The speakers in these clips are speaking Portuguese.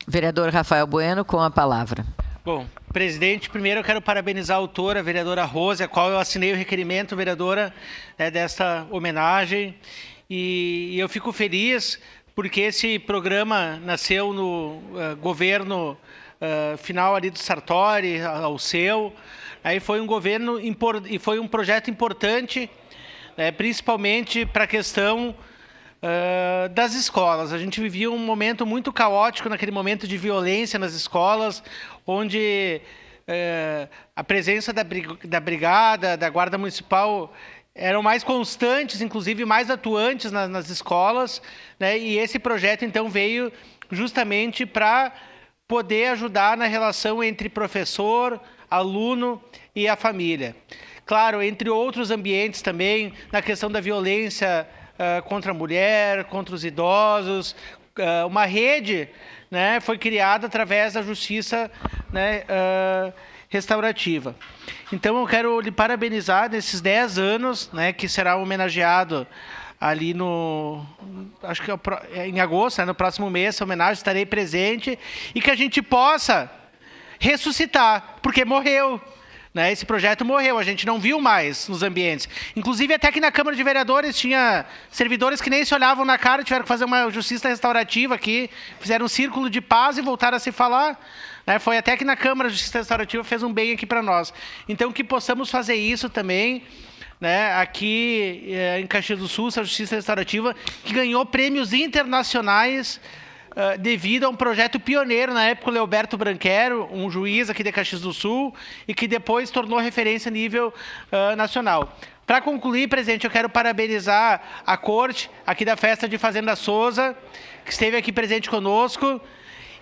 Vereador Rafael Bueno, com a palavra. Bom, presidente, primeiro eu quero parabenizar a autora, a vereadora Rose, a qual eu assinei o requerimento, vereadora, desta homenagem. E eu fico feliz porque esse programa nasceu no governo final ali do Sartori, ao seu. Aí foi um governo e foi um projeto importante, principalmente para a questão das escolas. A gente vivia um momento muito caótico naquele momento de violência nas escolas, onde a presença da brigada, da guarda municipal eram mais constantes, inclusive mais atuantes nas escolas, né? E esse projeto então veio justamente para poder ajudar na relação entre professor, aluno e a família. Claro, entre outros ambientes também, na questão da violência contra a mulher, contra os idosos. Uma rede, né, foi criada através da justiça, né, restaurativa. Então, eu quero lhe parabenizar nesses 10 anos, né, que será homenageado ali acho que em agosto, né, no próximo mês, essa homenagem, estarei presente, e que a gente possa ressuscitar, porque morreu. Né, esse projeto morreu, a gente não viu mais nos ambientes. Inclusive, até que na Câmara de Vereadores tinha servidores que nem se olhavam na cara, tiveram que fazer uma justiça restaurativa aqui, fizeram um círculo de paz e voltaram a se falar. Né, foi até que na Câmara a Justiça Restaurativa fez um bem aqui para nós. Então, que possamos fazer isso também, né, aqui em Caxias do Sul, a Justiça Restaurativa, que ganhou prêmios internacionais devido a um projeto pioneiro, na época, o Leoberto Branquero, um juiz aqui de Caxias do Sul, e que depois tornou referência a nível nacional. Para concluir, presidente, eu quero parabenizar a corte aqui da Festa de Fazenda Souza, que esteve aqui presente conosco,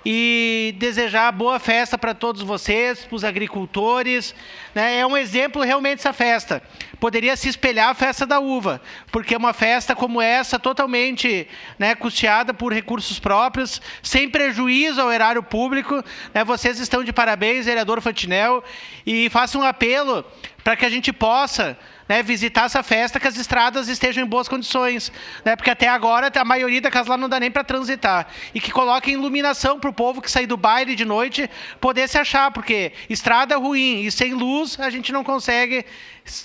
e desejar boa festa para todos vocês, para os agricultores. Né? É um exemplo realmente essa festa. Poderia se espelhar a festa da uva, porque é uma festa como essa, totalmente, né, custeada por recursos próprios, sem prejuízo ao erário público. Né? Vocês estão de parabéns, vereador Fantinel, e faço um apelo para que a gente possa, né, visitar essa festa, que as estradas estejam em boas condições, né, porque até agora a maioria das casas lá não dá nem para transitar, e que coloquem iluminação para o povo que sair do baile de noite poder se achar, porque estrada ruim e sem luz a gente não consegue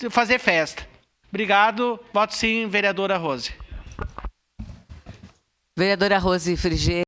fazer festa. Obrigado, voto sim, vereadora Rose. Vereadora Rose Frigê.